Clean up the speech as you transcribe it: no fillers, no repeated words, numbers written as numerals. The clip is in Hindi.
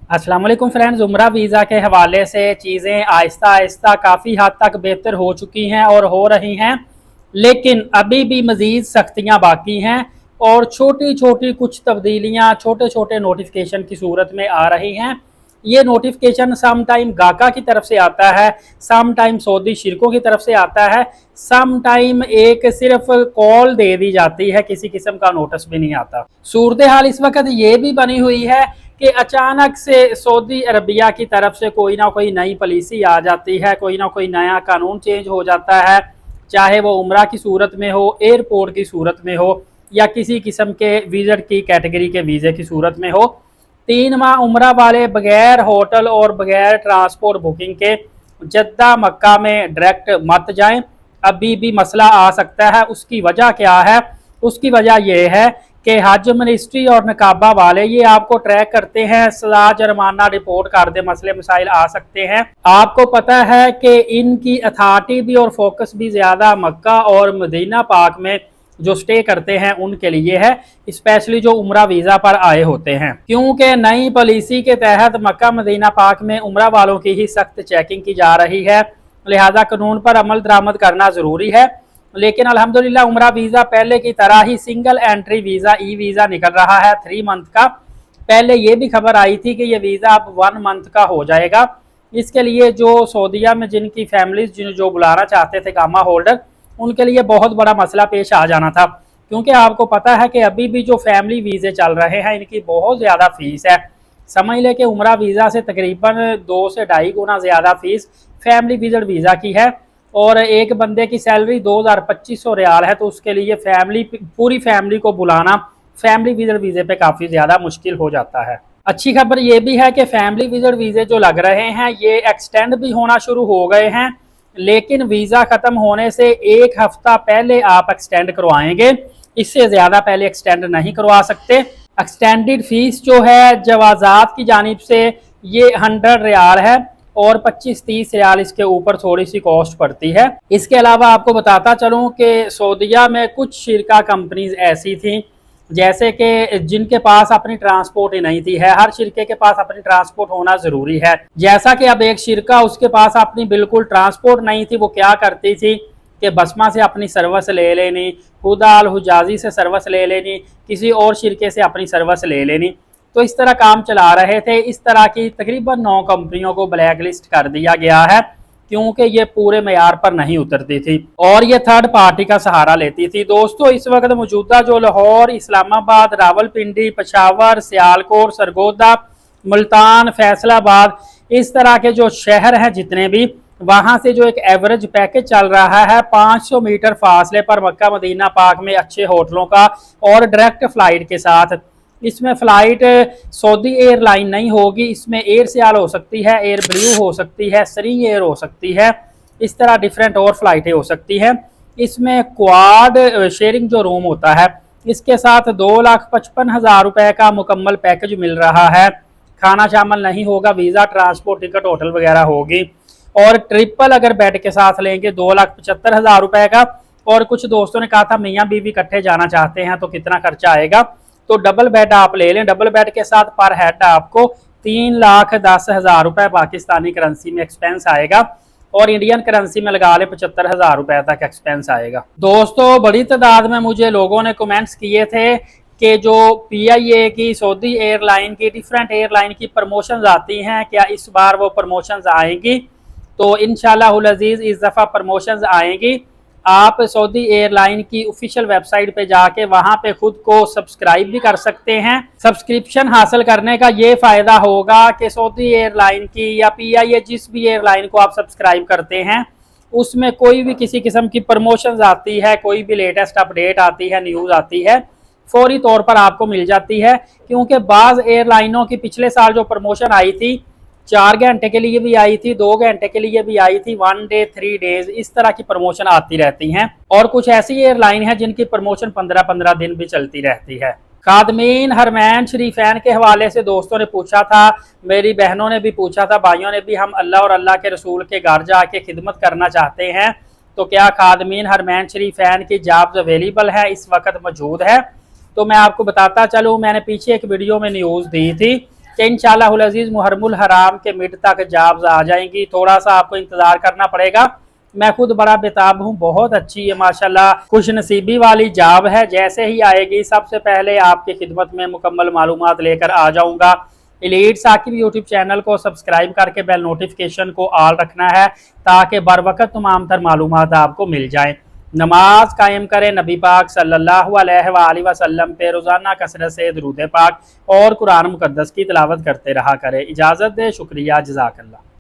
अस्सलाम वालेकुम फ्रेंड्स, उम्रा वीज़ा के हवाले से चीज़ें आहिस्ता आहिस्ता काफ़ी हद तक बेहतर हो चुकी हैं और हो रही हैं, लेकिन अभी भी मज़ीद सख्तियाँ बाकी हैं और छोटी छोटी कुछ तब्दीलियाँ छोटे छोटे नोटिफिकेशन की सूरत में आ रही हैं। ये नोटिफिकेशन सम टाइम गाका की तरफ से आता है, सम टाइम सऊदी शिरकों की तरफ से आता है, सम टाइम एक सिर्फ कॉल दे दी जाती है, किसी किस्म का नोटिस भी नहीं आता। सूरत हाल इस वक्त ये भी बनी हुई है कि अचानक से सऊदी अरबिया की तरफ से कोई ना कोई नई पॉलिसी आ जाती है, कोई ना कोई नया कानून चेंज हो जाता है, चाहे वो उम्रा की सूरत में हो, एयरपोर्ट की सूरत में हो या किसी किस्म के विजिट की कैटेगरी के वीज़े की सूरत में हो। 3 माह उम्रा वाले बगैर होटल और बगैर ट्रांसपोर्ट बुकिंग के जद्दा मक्का में डायरेक्ट मत जाएं। अभी भी मसला आ सकता है। उसकी वजह क्या है? उसकी वजह यह है कि हज मिनिस्ट्री और नकाबा वाले ये आपको ट्रैक करते हैं, सजा जुर्माना रिपोर्ट कर दे, मसले मसाइल आ सकते हैं। आपको पता है कि इनकी अथॉरिटी भी और फोकस भी ज़्यादा मक्का और मदीना पाक में जो स्टे करते हैं उनके लिए है, स्पेशली जो उम्रा वीज़ा पर आए होते हैं, क्योंकि नई पॉलिसी के तहत मक्का मदीना पाक में उम्रा वालों की ही सख्त चेकिंग की जा रही है, लिहाजा कानून पर अमल दरामद करना ज़रूरी है। लेकिन अल्हम्दुलिल्लाह उम्रा वीज़ा पहले की तरह ही single entry visa e visa निकल रहा है 3 मंथ का। पहले ये भी खबर आई थी कि ये वीज़ा अब 1 मंथ का हो जाएगा। इसके लिए जो सऊदीया में जिनकी फैमिलीज जो बुलाना चाहते थे कामा होल्डर, उनके लिए बहुत बड़ा मसला पेश आ जाना था, क्योंकि आपको पता है कि अभी भी जो फैमिली वीज़े चल रहे हैं इनकी बहुत ज़्यादा फीस है। समझ लें कि उम्रा वीज़ा से तकरीबन 2 से ढाई गुना ज़्यादा फीस फैमिली विजिट वीज़ा की है और एक बंदे की सैलरी 2200 रियाल है, तो उसके लिए पूरी फैमिली को बुलाना फैमिली विजिट वीज़े पे काफ़ी ज़्यादा मुश्किल हो जाता है। अच्छी खबर ये भी है कि फैमिली विजिट वीज़े जो लग रहे हैं ये एक्सटेंड भी होना शुरू हो गए हैं, लेकिन वीज़ा ख़त्म होने से 1 हफ्ता पहले आप एक्सटेंड करवाएंगे, इससे ज़्यादा पहले एक्सटेंड नहीं करवा सकते। एक्सटेंडेड फीस जो है जवाजात की जानिब से ये 100 रियाल है और 25-30 रियाल इसके ऊपर थोड़ी सी कॉस्ट पड़ती है। इसके अलावा आपको बताता चलूँ कि सऊदीया में कुछ शिरका कंपनीज ऐसी थी जैसे कि जिनके पास अपनी ट्रांसपोर्ट ही नहीं थी। है हर शिरके के पास अपनी ट्रांसपोर्ट होना जरूरी है। जैसा कि अब एक शिरका उसके पास अपनी बिल्कुल ट्रांसपोर्ट नहीं थी, वो क्या करती थी कि बसमा से अपनी सर्विस ले लेनी, खुदा अल हुजाजी से सर्विस ले लेनी, किसी और शिरके से अपनी सर्विस ले लेनी, तो इस तरह काम चला रहे थे। इस तरह की तकरीबन 9 कंपनियों को ब्लैक लिस्ट कर दिया गया है, क्योंकि ये पूरे मेयार पर नहीं उतरती थी और ये थर्ड पार्टी का सहारा लेती थी। दोस्तों, इस वक्त मौजूदा जो लाहौर, इस्लामाबाद, रावलपिंडी, पेशावर, सियालकोट, सरगोदा, मुल्तान, फैसलाबाद, इस तरह के जो शहर हैं जितने भी, वहां से जो एक एवरेज पैकेज चल रहा है 500 मीटर फासले पर मक्का मदीना पाक में अच्छे होटलों का और डायरेक्ट फ्लाइट के साथ। इसमें फ़्लाइट सऊदी एयरलाइन नहीं होगी, इसमें एयर सियाल हो सकती है, एयर ब्लू हो सकती है, सरी एयर हो सकती है, इस तरह डिफरेंट और फ्लाइटें हो सकती हैं। इसमें क्वाड शेयरिंग जो रूम होता है इसके साथ 2,55,000 रुपये का मुकम्मल पैकेज मिल रहा है। खाना शामिल नहीं होगा, वीज़ा, ट्रांसपोर्ट, टिकट, होटल वगैरह होगी। और ट्रिपल अगर बेड के साथ लेंगे 2,75,000 रुपये का। और कुछ दोस्तों ने कहा था मियाँ बीवी इकट्ठे जाना चाहते हैं तो कितना खर्चा आएगा, तो डबल बेड आप ले लें। डबल बेड के साथ पर हेड आपको 3,10,000 रुपये पाकिस्तानी करेंसी में एक्सपेंस आएगा और इंडियन करेंसी में लगा ले 75,000 रुपये तक एक्सपेंस आएगा। दोस्तों, बड़ी तादाद में मुझे लोगों ने कमेंट्स किए थे कि जो PIA की, सऊदी एयरलाइन की, डिफरेंट एयरलाइन की प्रमोशंस आती हैं, क्या इस बार वो प्रमोशंस आएंगी? तो इंशाअल्लाह अज़ीज़ इस दफ़ा प्रमोशंस आएंगी। आप सऊदी एयरलाइन की ऑफिशियल वेबसाइट पे जाके वहां पे खुद को सब्सक्राइब भी कर सकते हैं। सब्सक्रिप्शन हासिल करने का ये फ़ायदा होगा कि सऊदी एयरलाइन की या PIA जिस भी एयरलाइन को आप सब्सक्राइब करते हैं उसमें कोई भी किसी किस्म की प्रमोशंस आती है, कोई भी लेटेस्ट अपडेट आती है, न्यूज़ आती है, फौरी तौर पर आपको मिल जाती है। क्योंकि बाज़ एयरलाइनों की पिछले साल जो प्रमोशन आई थी 4 घंटे के लिए भी आई थी, 2 घंटे के लिए भी आई थी, 1 डे 3 डेज, इस तरह की प्रमोशन आती रहती हैं। और कुछ ऐसी एयरलाइन है जिनकी प्रमोशन 15-15 दिन भी चलती रहती है। खादमीन हरमैन शरीफैन के हवाले से दोस्तों ने पूछा था, मेरी बहनों ने भी पूछा था, भाइयों ने भी, हम अल्लाह और अल्लाह के रसूल के घर जाके खिदमत करना चाहते हैं, तो क्या खादमीन हरमैन शरीफैन की जॉब्स अवेलेबल है, इस वक्त मौजूद है? तो मैं आपको बताता चलूँ, मैंने पीछे एक वीडियो में न्यूज़ दी थी कि इंशाअल्लाह अज़ीज़ मुहर्रमुल हराम के मिड तक जॉब्स आ जाएंगी। थोड़ा सा आपको इंतज़ार करना पड़ेगा। मैं खुद बड़ा बेताब हूँ, बहुत अच्छी है माशाल्लाह, खुश नसीबी वाली जॉब है। जैसे ही आएगी सबसे पहले आपकी खिदमत में मुकम्मल मालूमात लेकर आ जाऊँगा। एलीट साकिब यूट्यूब चैनल को सब्सक्राइब करके बेल नोटिफिकेशन को ऑल रखना है ताकि बर वक्त तमाम तर मालूमात आपको मिल जाएँ। नमाज कायम करें, नबी पाक सल्लल्लाहु अलैहि वसल्लम पे रोज़ाना कसरत से दुरूद पाक और कुरान मुकद्दस की तिलावत करते रहा करें। इजाज़त दे, शुक्रिया, जज़ाकल्लाह।